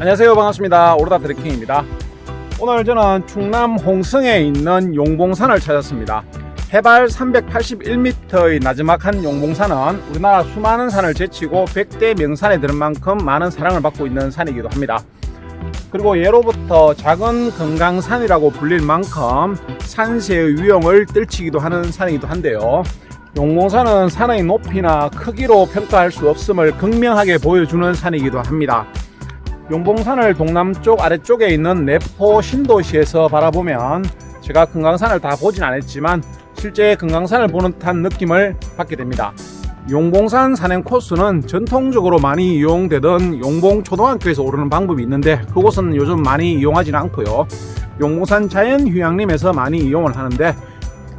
안녕하세요, 반갑습니다. 오르다 트레킹입니다. 오늘 저는 충남 홍성에 있는 용봉산을 찾았습니다. 해발 381m의 나지막한 용봉산은 우리나라 수많은 산을 제치고 100대 명산에 드는 만큼 많은 사랑을 받고 있는 산이기도 합니다. 그리고 예로부터 작은 금강산이라고 불릴 만큼 산세의 위용을 떨치기도 하는 산이기도 한데요. 용봉산은 산의 높이나 크기로 평가할 수 없음을 극명하게 보여주는 산이기도 합니다. 용봉산을 동남쪽 아래쪽에 있는 내포 신도시에서 바라보면 제가 금강산을 다 보진 않았지만 실제 금강산을 보는 듯한 느낌을 받게 됩니다. 용봉산 산행 코스는 전통적으로 많이 이용되던 용봉초등학교에서 오르는 방법이 있는데 그곳은 요즘 많이 이용하지는 않고요. 용봉산 자연휴양림에서 많이 이용을 하는데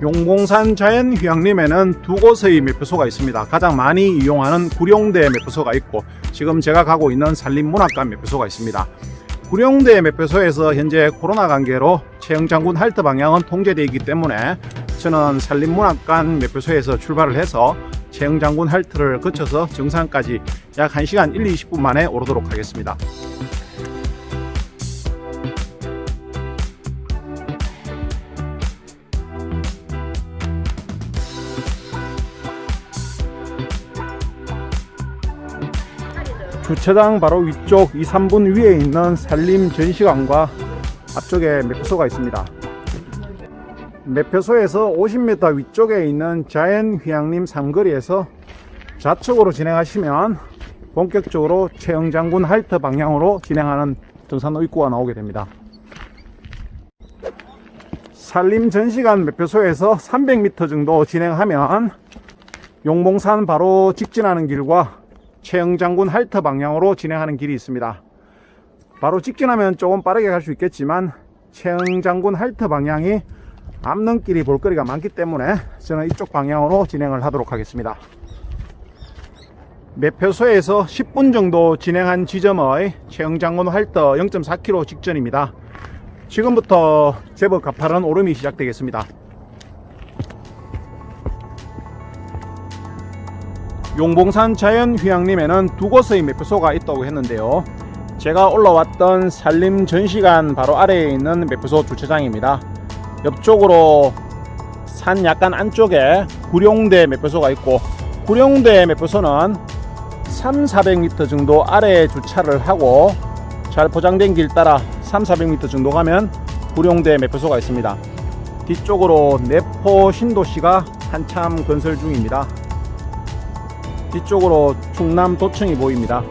용봉산 자연휴양림에는 두 곳의 매표소가 있습니다. 가장 많이 이용하는 구룡대 매표소가 있고 지금 제가 가고 있는 산림문학관 매표소가 있습니다. 구룡대 매표소에서 현재 코로나 관계로 최영장군 할트 방향은 통제되어 있기 때문에 저는 산림문학관 매표소에서 출발을 해서 최영장군 할트를 거쳐서 정상까지 약 1시간 20분 만에 오르도록 하겠습니다. 주차장 바로 위쪽 2, 3분 위에 있는 산림 전시관과 앞쪽에 매표소가 있습니다. 매표소에서 50m 위쪽에 있는 자연휴양림 삼거리에서 좌측으로 진행하시면 본격적으로 최영장군 할트 방향으로 진행하는 등산로 입구가 나오게 됩니다. 산림 전시관 매표소에서 300m 정도 진행하면 용봉산 바로 직진하는 길과 최영장군 할트 방향으로 진행하는 길이 있습니다. 바로 직진하면 조금 빠르게 갈 수 있겠지만 최영장군 할트 방향이 앞넘길이 볼거리가 많기 때문에 저는 이쪽 방향으로 진행을 하도록 하겠습니다. 매표소에서 10분 정도 진행한 지점의 최영장군 할트 0.4km 직전입니다. 지금부터 제법 가파른 오름이 시작되겠습니다. 용봉산 자연휴양림에는 두 곳의 매표소가 있다고 했는데요. 제가 올라왔던 산림 전시관 바로 아래에 있는 매표소 주차장입니다. 옆쪽으로 산 약간 안쪽에 구룡대 매표소가 있고 구룡대 매표소는 300-400m 정도 아래에 주차를 하고 잘 포장된 길 따라 300-400m 정도 가면 구룡대 매표소가 있습니다. 뒤쪽으로 내포 신도시가 한참 건설 중입니다. 뒤쪽으로 충남 도청이 보입니다.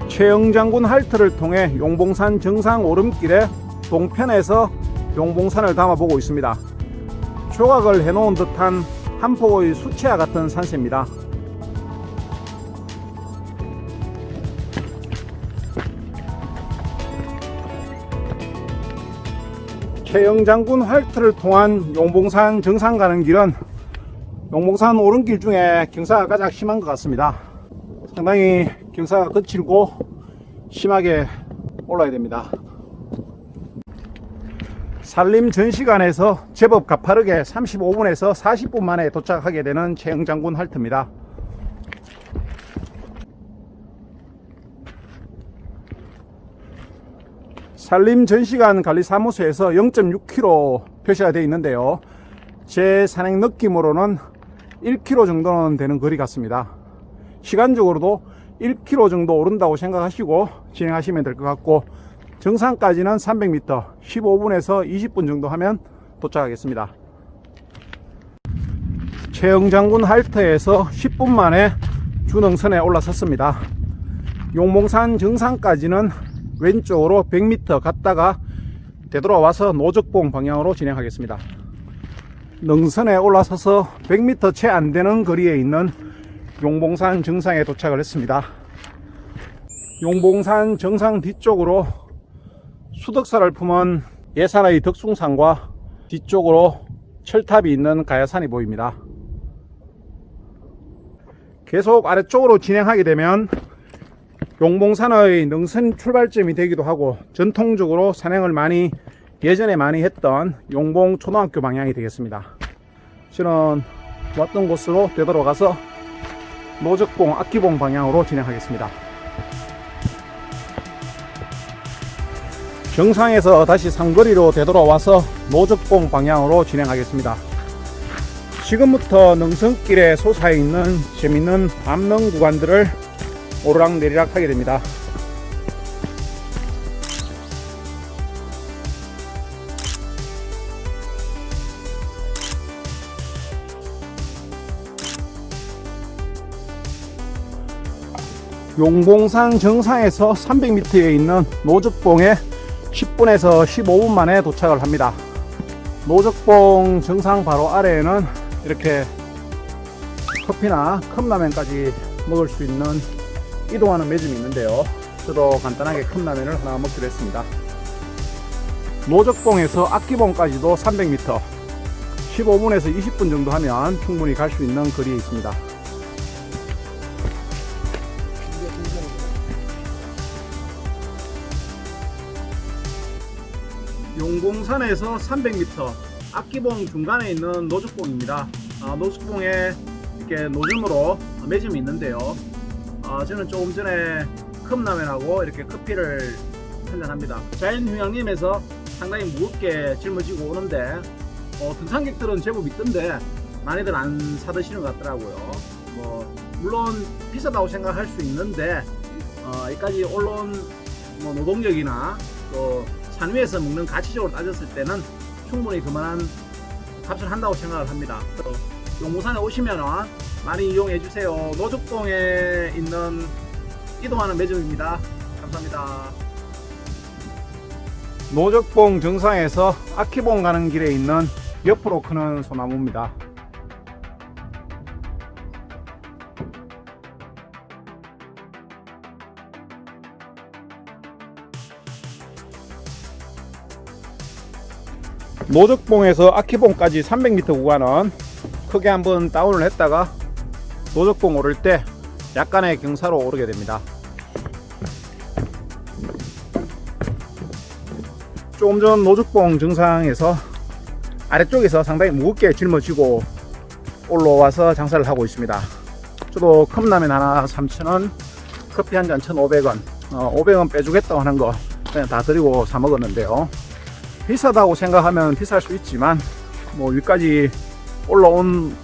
최영장군 할트를 통해 용봉산 정상 오름길에 동편에서 용봉산을 담아보고 있습니다. 조각을 해놓은 듯한 한 폭의 수채화 같은 산세입니다. 최영장군 할트를 통한 용봉산 정상 가는 길은 용봉산 오른길 중에 경사가 가장 심한 것 같습니다. 상당히 경사가 거칠고 심하게 올라야 됩니다. 산림 전시관에서 제법 가파르게 35분에서 40분 만에 도착하게 되는 최영장군 할트입니다. 산림 전시관 관리사무소에서 0.6km 표시가 되어 있는데요. 제 산행 느낌으로는 1km 정도는 되는 거리 같습니다. 시간적으로도 1km 정도 오른다고 생각하시고 진행하시면 될 것 같고 정상까지는 300m 15분에서 20분 정도 하면 도착하겠습니다. 최영장군 할트에서 10분 만에 준흥선에 올라섰습니다. 용봉산 정상까지는 왼쪽으로 100m 갔다가 되돌아와서 노적봉 방향으로 진행하겠습니다. 능선에 올라서서 100m 채 안되는 거리에 있는 용봉산 정상에 도착을 했습니다. 용봉산 정상 뒤쪽으로 수덕사를 품은 예산의 덕숭산과 뒤쪽으로 철탑이 있는 가야산이 보입니다. 계속 아래쪽으로 진행하게 되면 용봉산의 능선 출발점이 되기도 하고 전통적으로 산행을 예전에 많이 했던 용봉 초등학교 방향이 되겠습니다. 저는 왔던 곳으로 되돌아가서 노적봉 악기봉 방향으로 진행하겠습니다. 정상에서 다시 상거리로 되돌아와서 노적봉 방향으로 진행하겠습니다. 지금부터 능선길에 솟아있는 재밌는 암릉 구간들을 오르락내리락 하게 됩니다. 용봉산 정상에서 300m에 있는 노적봉에 10분에서 15분 만에 도착을 합니다. 노적봉 정상 바로 아래에는 이렇게 커피나 컵라면까지 먹을 수 있는 이동하는 매점이 있는데요. 저도 간단하게 컵라면을 하나 먹기로 했습니다. 노적봉에서 악기봉까지도 300m, 15분에서 20분 정도 하면 충분히 갈 수 있는 거리에 있습니다. 용봉산에서 300m, 악기봉 중간에 있는 노적봉입니다. 노적봉에 이렇게 노점으로 매점이 있는데요. 저는 조금 전에 컵라면하고 이렇게 커피를 한잔합니다. 자연휴양림에서 상당히 무겁게 짊어지고 오는데 등산객들은 제법 있던데 많이들 안 사드시는 것 같더라고요. 물론 비싸다고 생각할 수 있는데 여기까지 올라온 노동력이나 또 산 위에서 먹는 가치적으로 따졌을 때는 충분히 그만한 값을 한다고 생각을 합니다. 용봉산에 오시면 많이 이용해 주세요. 노적봉에 있는 이동하는 매점입니다. 감사합니다. 노적봉 정상에서 악기봉 가는 길에 있는 옆으로 크는 소나무입니다. 노적봉에서 악기봉까지 300m 구간은 크게 한번 다운을 했다가 노적봉 오를 때 약간의 경사로 오르게 됩니다. 조금 전 노적봉 정상에서 아래쪽에서 상당히 무겁게 짊어지고 올라와서 장사를 하고 있습니다. 저도 컵라면 하나 3,000원, 커피 한 잔 1,500원, 500원 빼주겠다고 하는 거 그냥 다 드리고 사 먹었는데요. 비싸다고 생각하면 비쌀 수 있지만 위까지 올라온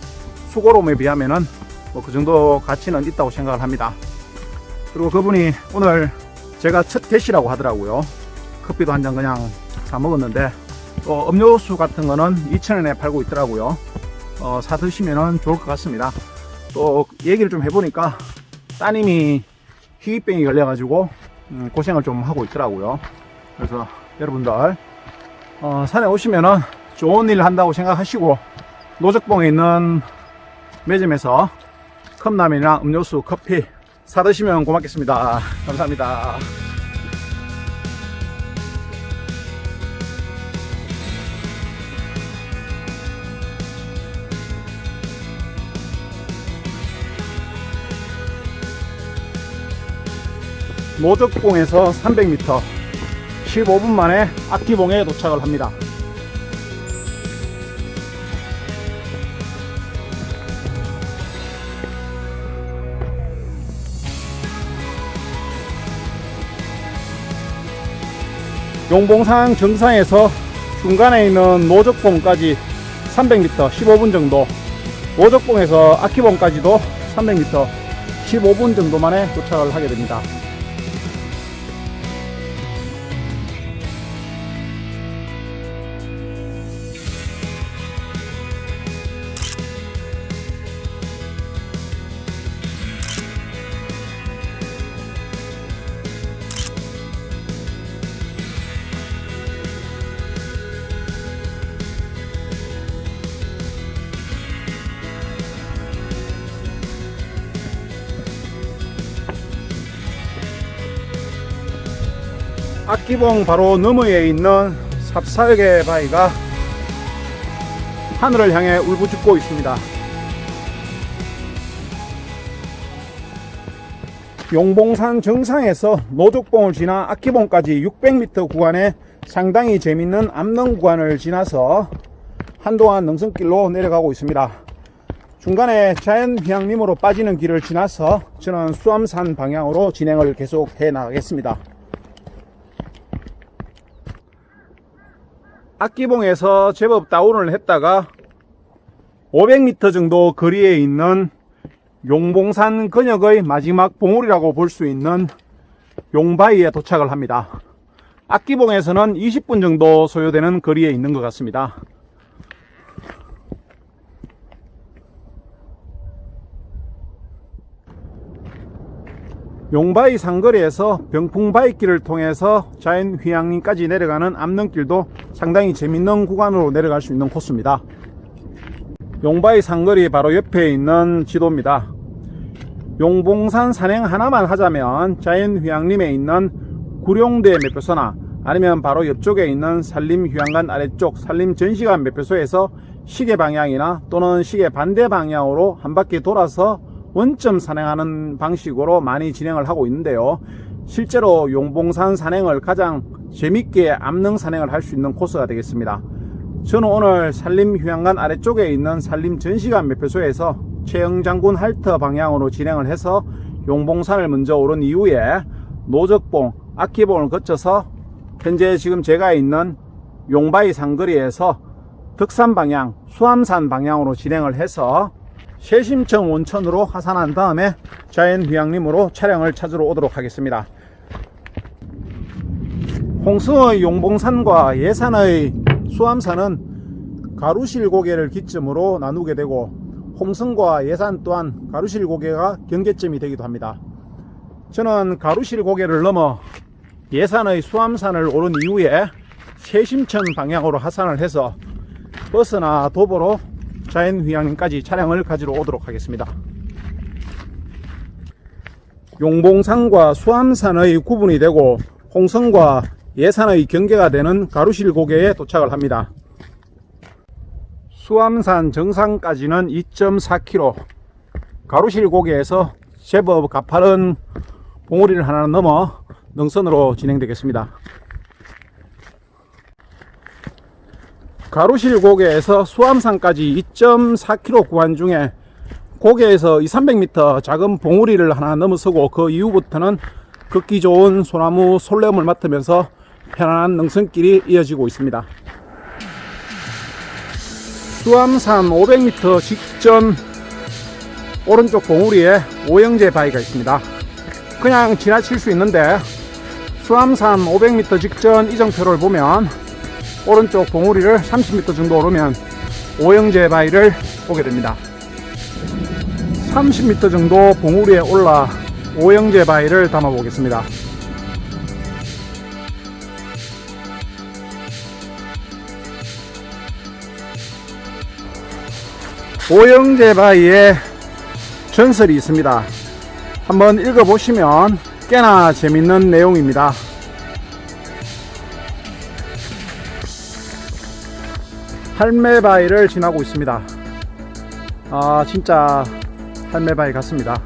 수고로움에 비하면은 그 정도 가치는 있다고 생각을 합니다. 그리고 그분이 오늘 제가 첫 개시라고 하더라고요. 커피도 한 잔 그냥 사 먹었는데 또 음료수 같은 거는 2,000원에 팔고 있더라고요. 사 드시면은 좋을 것 같습니다. 또 얘기를 좀 해보니까 따님이 희귀병이 걸려가지고 고생을 좀 하고 있더라고요. 그래서 여러분들 산에 오시면은 좋은 일 한다고 생각하시고 노적봉에 있는 매점에서 컵라면이나 음료수, 커피 사 드시면 고맙겠습니다. 감사합니다. 노적봉에서 300m, 15분 만에 악기봉에 도착을 합니다. 용봉산 정상에서 중간에 있는 노적봉까지 300m, 15분 정도, 노적봉에서 악기봉까지도 300m, 15분 정도 만에 도착을 하게 됩니다. 악기봉 바로 너머에 있는 삽살개 바위가 하늘을 향해 울부짖고 있습니다. 용봉산 정상에서 노족봉을 지나 악기봉까지 600m 구간에 상당히 재밌는 암릉 구간을 지나서 한동안 능선길로 내려가고 있습니다. 중간에 자연휴양림으로 빠지는 길을 지나서 저는 수암산 방향으로 진행을 계속 해 나가겠습니다. 악기봉에서 제법 다운을 했다가 500m 정도 거리에 있는 용봉산 근역의 마지막 봉우리라고 볼 수 있는 용바위에 도착을 합니다. 악기봉에서는 20분 정도 소요되는 거리에 있는 것 같습니다. 용바위 상거리에서 병풍바위길을 통해서 자연휴양림까지 내려가는 암릉길도 상당히 재밌는 구간으로 내려갈 수 있는 코스입니다. 용바위 상거리 바로 옆에 있는 지도입니다. 용봉산 산행 하나만 하자면 자연휴양림에 있는 구룡대 매표소나 아니면 바로 옆쪽에 있는 산림휴양관 아래쪽 산림전시관 매표소에서 시계 방향이나 또는 시계 반대 방향으로 한 바퀴 돌아서 원점 산행하는 방식으로 많이 진행을 하고 있는데요. 실제로 용봉산 산행을 가장 재밌게 암릉 산행을 할 수 있는 코스가 되겠습니다. 저는 오늘 산림휴양관 아래쪽에 있는 산림전시관 매표소에서 최영장군 할터 방향으로 진행을 해서 용봉산을 먼저 오른 이후에 노적봉, 악기봉을 거쳐서 현재 지금 제가 있는 용바위 상거리에서 덕산 방향, 수암산 방향으로 진행을 해서 세심청 온천으로 하산한 다음에 자연휴양림으로 차량을 찾으러 오도록 하겠습니다. 홍성의 용봉산과 예산의 수암산은 가루실 고개를 기점으로 나누게 되고 홍성과 예산 또한 가루실 고개가 경계점이 되기도 합니다. 저는 가루실 고개를 넘어 예산의 수암산을 오른 이후에 세심천 방향으로 하산을 해서 버스나 도보로 자연휴양림까지 차량을 가지러 오도록 하겠습니다. 용봉산과 수암산의 구분이 되고 홍성과 예산의 경계가 되는 가루실 고개에 도착을 합니다. 수암산 정상까지는 2.4km, 가루실 고개에서 제법 가파른 봉우리를 하나 넘어 능선으로 진행되겠습니다. 가루실 고개에서 수암산까지 2.4km 구간 중에 고개에서 200-300m 작은 봉우리를 하나 넘어서고 그 이후부터는 걷기 좋은 소나무 솔레음을 맡으면서 편안한 능선길이 이어지고 있습니다. 수암산 500m 직전 오른쪽 봉우리에 오영제 바위가 있습니다. 그냥 지나칠 수 있는데 수암산 500m 직전 이정표를 보면 오른쪽 봉우리를 30m 정도 오르면 오영제 바위를 보게 됩니다. 30m 정도 봉우리에 올라 오영제 바위를 담아 보겠습니다. 오영제 바위에 전설이 있습니다. 한번 읽어보시면 꽤나 재밌는 내용입니다. 할매바위를 지나고 있습니다. 진짜 할매바위 같습니다.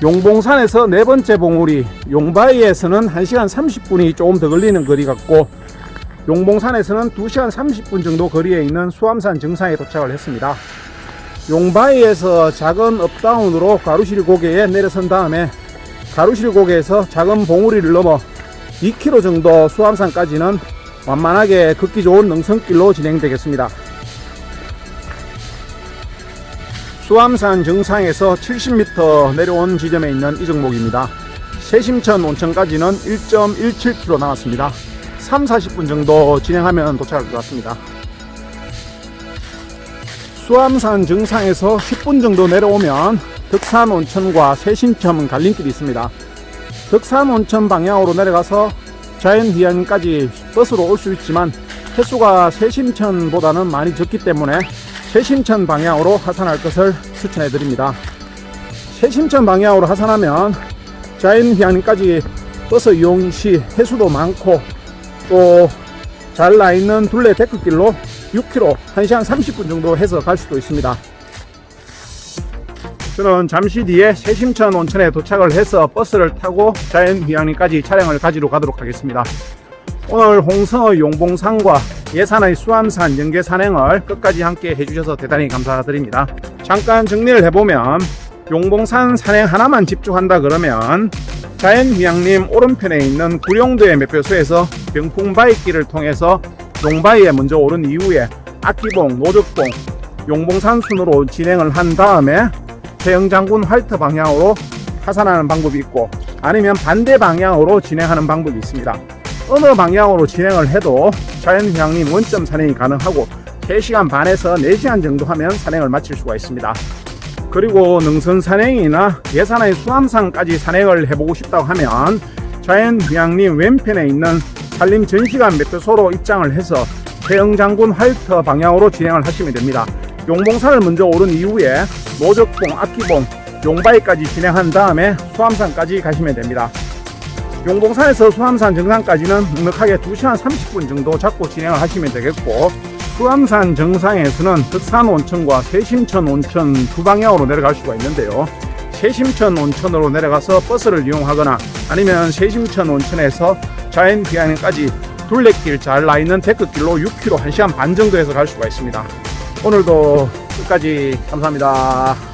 용봉산에서 네 번째 봉우리 용바위에서는 1시간 30분이 조금 더 걸리는 거리 같고 용봉산에서는 2시간 30분 정도 거리에 있는 수암산 정상에 도착을 했습니다. 용바위에서 작은 업다운으로 가루실 고개에 내려선 다음에 가루실 고개에서 작은 봉우리를 넘어 2km 정도 수암산까지는 완만하게 걷기 좋은 능선길로 진행되겠습니다. 수암산 정상에서 70m 내려온 지점에 있는 이 정목입니다. 세심천 온천까지는 1.17km 남았습니다. 3-40분 정도 진행하면 도착할 것 같습니다. 수암산 정상에서 10분 정도 내려오면 덕산 온천과 세심천 갈림길이 있습니다. 덕산 온천 방향으로 내려가서 자연휴양림까지 버스로 올 수 있지만 횟수가 세심천보다는 많이 적기 때문에 세심천 방향으로 하산할 것을 추천해 드립니다. 세심천 방향으로 하산하면 자연휴양림까지 버스 이용 시 횟수도 많고 또 잘 나있는 둘레 데크길로 6km 1시간 30분 정도 해서 갈 수도 있습니다. 저는 잠시 뒤에 새심천 온천에 도착을 해서 버스를 타고 자연휴양림까지 촬영을 가지러 가도록 하겠습니다. 오늘 홍성의 용봉산과 예산의 수암산 연계 산행을 끝까지 함께 해주셔서 대단히 감사드립니다. 잠깐 정리를 해보면 용봉산 산행 하나만 집중한다 그러면 자연휴양림 오른편에 있는 구룡도의 매표소에서 병풍바위길을 통해서 용바위에 먼저 오른 이후에 악기봉, 노적봉, 용봉산 순으로 진행을 한 다음에 태영장군 활터 방향으로 하산하는 방법이 있고 아니면 반대 방향으로 진행하는 방법이 있습니다. 어느 방향으로 진행을 해도 자연휴양림 원점 산행이 가능하고 3시간 반에서 4시간 정도 하면 산행을 마칠 수가 있습니다. 그리고 능선 산행이나 예산의 수암산까지 산행을 해보고 싶다고 하면 자연휴양림 왼편에 있는 산림 전시관 매표소로 입장을 해서 태영장군 활터 방향으로 진행을 하시면 됩니다. 용봉산을 먼저 오른 이후에 노적봉, 악기봉, 용바위까지 진행한 다음에 수암산까지 가시면 됩니다. 용봉산에서 수암산 정상까지는 넉넉하게 2시간 30분 정도 잡고 진행을 하시면 되겠고 수암산 정상에서는 덕산 온천과 새심천 온천 두 방향으로 내려갈 수가 있는데요. 새심천 온천으로 내려가서 버스를 이용하거나 아니면 새심천 온천에서 자연휴양림까지 둘레길 잘 나있는 데크길로 6km 1시간 반 정도에서 갈 수가 있습니다. 오늘도 끝까지 감사합니다.